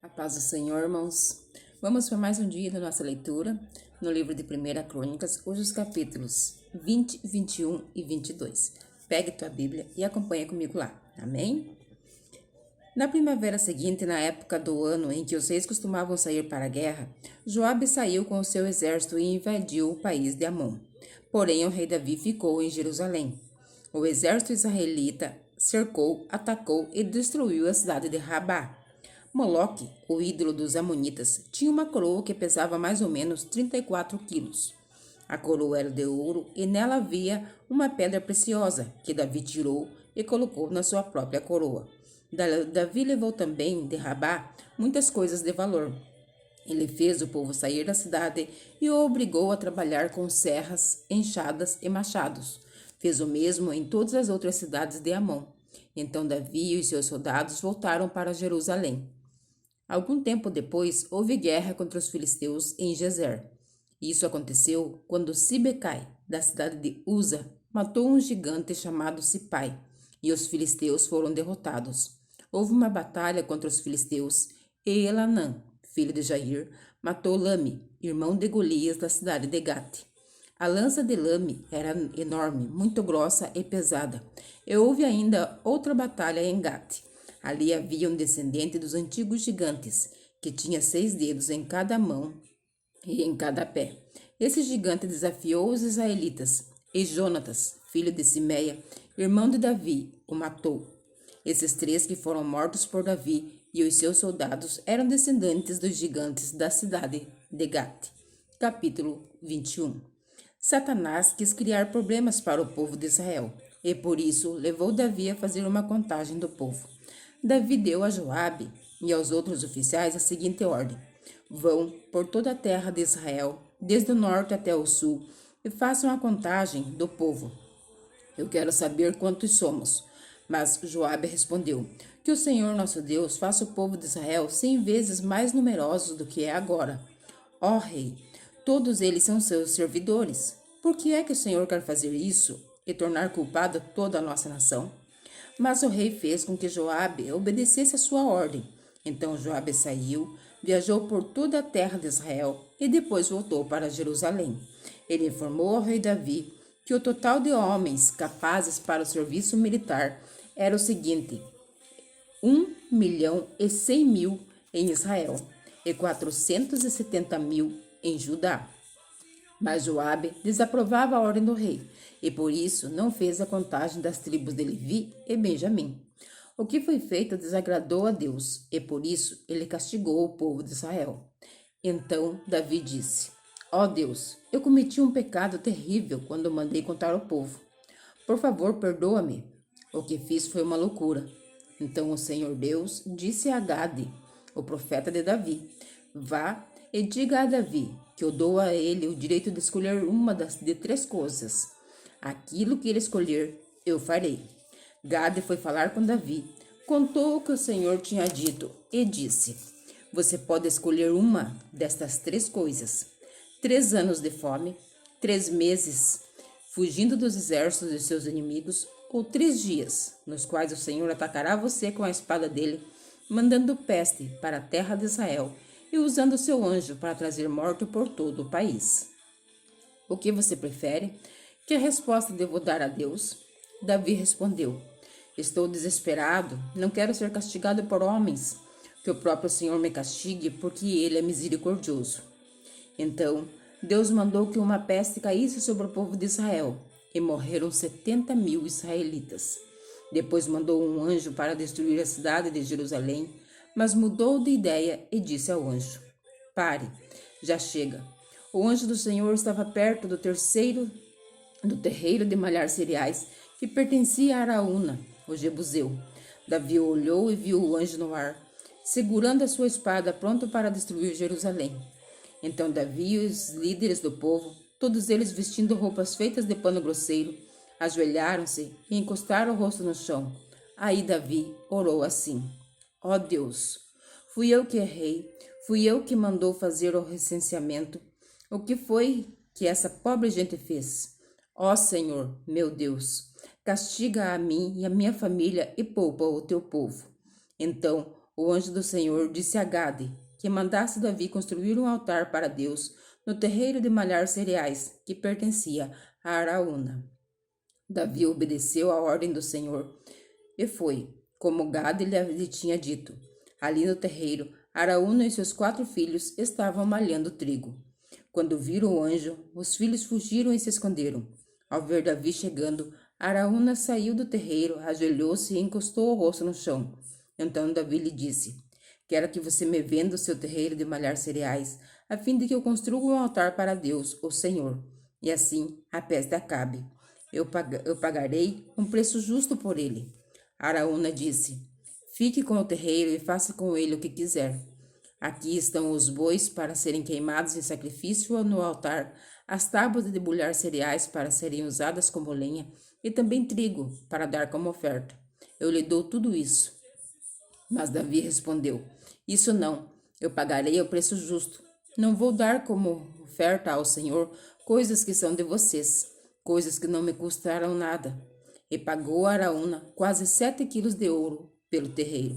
A paz do Senhor, irmãos. Vamos para mais um dia da nossa leitura no livro de 1 Crônicas, hoje os capítulos 20, 21 e 22. Pegue tua Bíblia e acompanhe comigo lá. Amém? Na primavera seguinte, na época do ano em que os reis costumavam sair para a guerra, Joabe saiu com o seu exército e invadiu o país de Amon. Porém, o rei Davi ficou em Jerusalém. O exército israelita cercou, atacou e destruiu a cidade de Rabá. Moloque, o ídolo dos amonitas, tinha uma coroa que pesava mais ou menos 34 quilos. A coroa era de ouro e nela havia uma pedra preciosa que Davi tirou e colocou na sua própria coroa. Davi levou também de Rabá muitas coisas de valor. Ele fez o povo sair da cidade e o obrigou a trabalhar com serras, enxadas e machados. Fez o mesmo em todas as outras cidades de Amon. Então Davi e os seus soldados voltaram para Jerusalém. Algum tempo depois, houve guerra contra os filisteus em Gezer. Isso aconteceu quando Sibecai, da cidade de Uza, matou um gigante chamado Sipai, e os filisteus foram derrotados. Houve uma batalha contra os filisteus, e Elanã, filho de Jair, matou Lame, irmão de Golias da cidade de Gate. A lança de Lame era enorme, muito grossa e pesada. E houve ainda outra batalha em Gate. Ali havia um descendente dos antigos gigantes, que tinha 6 dedos em cada mão e em cada pé. Esse gigante desafiou os israelitas, e Jonatas, filho de Simeia, irmão de Davi, o matou. Esses 3 que foram mortos por Davi e os seus soldados eram descendentes dos gigantes da cidade de Gate. Capítulo 21. Satanás quis criar problemas para o povo de Israel, e por isso levou Davi a fazer uma contagem do povo. Davi deu a Joabe e aos outros oficiais a seguinte ordem: vão por toda a terra de Israel, desde o norte até o sul, e façam a contagem do povo. Eu quero saber quantos somos. Mas Joabe respondeu: que o Senhor nosso Deus faça o povo de Israel 100 vezes mais numerosos do que é agora. Ó rei, todos eles são seus servidores. Por que é que o Senhor quer fazer isso e tornar culpada toda a nossa nação? Mas o rei fez com que Joabe obedecesse a sua ordem. Então Joabe saiu, viajou por toda a terra de Israel e depois voltou para Jerusalém. Ele informou ao rei Davi que o total de homens capazes para o serviço militar era o seguinte: 1.100.000 em Israel e 470.000 em Judá. Mas Joabe desaprovava a ordem do rei, e por isso não fez a contagem das tribos de Levi e Benjamim. O que foi feito desagradou a Deus, e por isso ele castigou o povo de Israel. Então Davi disse: ó Deus, eu cometi um pecado terrível quando mandei contar ao povo. Por favor, perdoa-me. O que fiz foi uma loucura. Então o Senhor Deus disse a Gade, o profeta de Davi: vá e diga a Davi que eu dou a ele o direito de escolher uma de 3 coisas. Aquilo que ele escolher, eu farei. Gade foi falar com Davi, contou o que o Senhor tinha dito e disse: você pode escolher uma destas 3 coisas: 3 anos de fome, 3 meses fugindo dos exércitos de seus inimigos, ou 3 dias, nos quais o Senhor atacará você com a espada dele, mandando peste para a terra de Israel e usando seu anjo para trazer morte por todo o país. O que você prefere? Que resposta devo dar a Deus? Davi respondeu: estou desesperado, não quero ser castigado por homens. Que o próprio Senhor me castigue, porque ele é misericordioso. Então Deus mandou que uma peste caísse sobre o povo de Israel, e morreram 70.000 israelitas. Depois mandou um anjo para destruir a cidade de Jerusalém, mas mudou de ideia e disse ao anjo: pare, já chega. O anjo do Senhor estava perto do terreiro de malhar cereais, que pertencia a Araúna, o jebuseu. Davi olhou e viu o anjo no ar, segurando a sua espada, pronto para destruir Jerusalém. Então Davi e os líderes do povo, todos eles vestindo roupas feitas de pano grosseiro, ajoelharam-se e encostaram o rosto no chão. Aí Davi orou assim: ó Deus, fui eu que errei, fui eu que mandou fazer o recenseamento. O que foi que essa pobre gente fez? Ó Senhor, meu Deus, castiga a mim e a minha família e poupa o teu povo. Então o anjo do Senhor disse a Gade que mandasse Davi construir um altar para Deus no terreiro de malhar cereais, que pertencia a Araúna. Davi obedeceu à ordem do Senhor e foi, como Gade lhe tinha dito. Ali no terreiro, Araúna e seus 4 filhos estavam malhando trigo. Quando viram o anjo, os filhos fugiram e se esconderam. Ao ver Davi chegando, Araúna saiu do terreiro, ajoelhou-se e encostou o rosto no chão. Então Davi lhe disse: Quero que você me venda o seu terreiro de malhar cereais, a fim de que eu construa um altar para Deus, o Senhor, e assim a peste acabe. Eu pagarei um preço justo por ele. Araúna disse: Fique com o terreiro e faça com ele o que quiser. Aqui estão os bois para serem queimados em sacrifício no altar, as tábuas de debulhar cereais para serem usadas como lenha, e também trigo para dar como oferta. Eu lhe dou tudo isso. Mas Davi respondeu: Isso não, eu pagarei o preço justo. Não vou dar como oferta ao Senhor coisas que são de vocês, coisas que não me custaram nada. E pagou a Araúna quase 7 quilos de ouro pelo terreiro.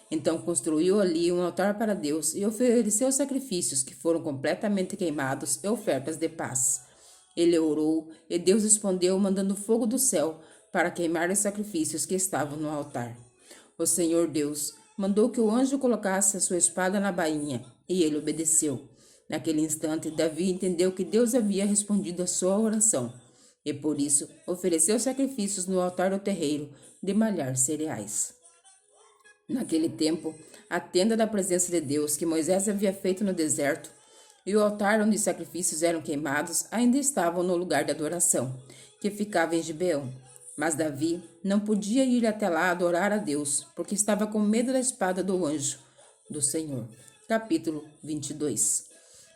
Então construiu ali um altar para Deus e ofereceu sacrifícios que foram completamente queimados e ofertas de paz. Ele orou e Deus respondeu mandando fogo do céu para queimar os sacrifícios que estavam no altar. O Senhor Deus mandou que o anjo colocasse a sua espada na bainha e ele obedeceu. Naquele instante, Davi entendeu que Deus havia respondido à sua oração e por isso ofereceu sacrifícios no altar do terreiro de malhar cereais. Naquele tempo, a tenda da presença de Deus que Moisés havia feito no deserto e o altar onde os sacrifícios eram queimados ainda estavam no lugar de adoração, que ficava em Gibeão. Mas Davi não podia ir até lá adorar a Deus, porque estava com medo da espada do anjo do Senhor. Capítulo 22.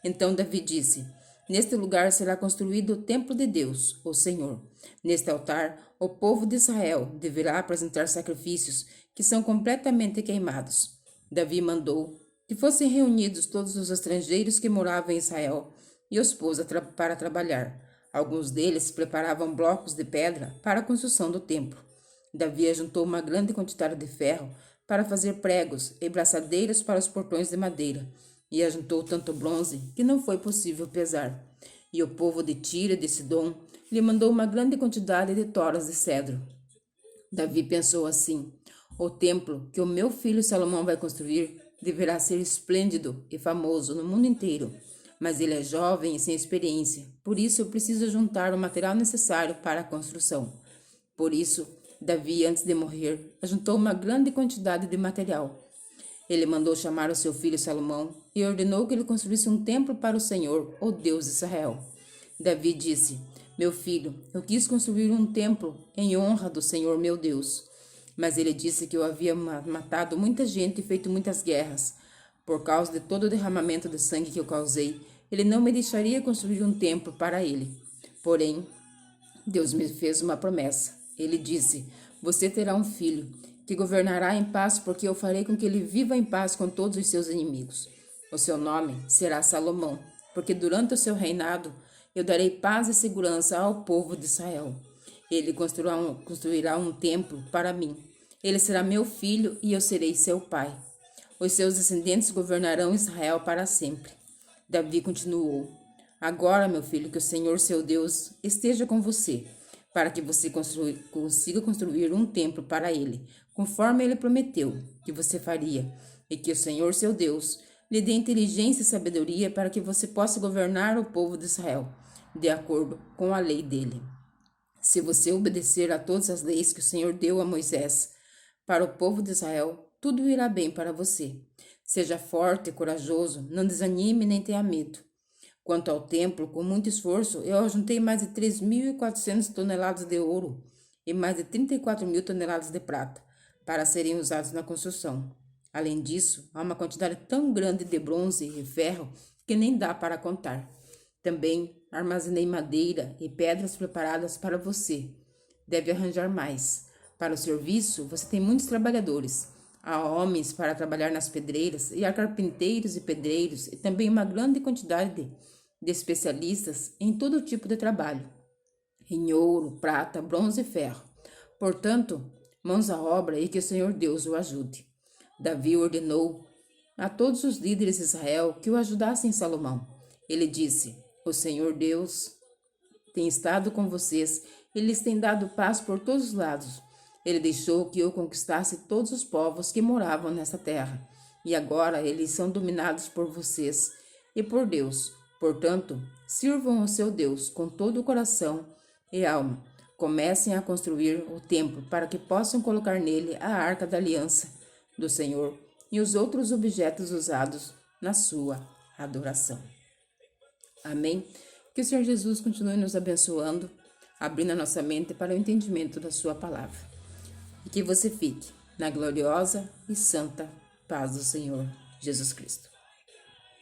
Então Davi disse: Neste lugar será construído o templo de Deus, o Senhor. Neste altar, o povo de Israel deverá apresentar sacrifícios que são completamente queimados. Davi mandou que fossem reunidos todos os estrangeiros que moravam em Israel e os pôs para trabalhar. Alguns deles preparavam blocos de pedra para a construção do templo. Davi ajuntou uma grande quantidade de ferro para fazer pregos e braçadeiras para os portões de madeira, e ajuntou tanto bronze que não foi possível pesar. E o povo de Tiro e de Sidom lhe mandou uma grande quantidade de toras de cedro. Davi pensou assim: o templo que o meu filho Salomão vai construir deverá ser esplêndido e famoso no mundo inteiro. Mas ele é jovem e sem experiência, por isso eu preciso juntar o material necessário para a construção. Por isso, Davi, antes de morrer, ajuntou uma grande quantidade de material. Ele mandou chamar o seu filho Salomão e ordenou que ele construísse um templo para o Senhor, o Deus de Israel. Davi disse: Meu filho, eu quis construir um templo em honra do Senhor meu Deus. Mas ele disse que eu havia matado muita gente e feito muitas guerras. Por causa de todo o derramamento de sangue que eu causei, ele não me deixaria construir um templo para ele. Porém, Deus me fez uma promessa. Ele disse: Você terá um filho, que governará em paz, porque eu farei com que ele viva em paz com todos os seus inimigos. O seu nome será Salomão, porque durante o seu reinado eu darei paz e segurança ao povo de Israel. Ele construirá um templo para mim. Ele será meu filho e eu serei seu pai. Os seus descendentes governarão Israel para sempre. Davi continuou: Agora, meu filho, que o Senhor seu Deus esteja com você, para que você consiga construir um templo para ele, conforme ele prometeu que você faria, e que o Senhor seu Deus lhe dê inteligência e sabedoria para que você possa governar o povo de Israel, de acordo com a lei dele. Se você obedecer a todas as leis que o Senhor deu a Moisés para o povo de Israel, tudo irá bem para você. Seja forte e corajoso, não desanime nem tenha medo. Quanto ao templo, com muito esforço, eu ajuntei mais de 3.400 toneladas de ouro e mais de 34.000 toneladas de prata para serem usados na construção. Além disso, há uma quantidade tão grande de bronze e ferro que nem dá para contar. Também armazenei madeira e pedras preparadas para você. Deve arranjar mais. Para o serviço, você tem muitos trabalhadores. Há homens para trabalhar nas pedreiras, e há carpinteiros e pedreiros, e também uma grande quantidade de especialistas em todo tipo de trabalho, em ouro, prata, bronze e ferro. Portanto, mãos à obra e que o Senhor Deus o ajude. Davi ordenou a todos os líderes de Israel que o ajudassem em Salomão. Ele disse: O Senhor Deus tem estado com vocês e lhes tem dado paz por todos os lados. Ele deixou que eu conquistasse todos os povos que moravam nesta terra, e agora eles são dominados por vocês e por Deus. Portanto, sirvam o seu Deus com todo o coração e alma. Comecem a construir o templo para que possam colocar nele a arca da aliança do Senhor e os outros objetos usados na sua adoração. Amém? Que o Senhor Jesus continue nos abençoando, abrindo a nossa mente para o entendimento da sua palavra. E que você fique na gloriosa e santa paz do Senhor Jesus Cristo.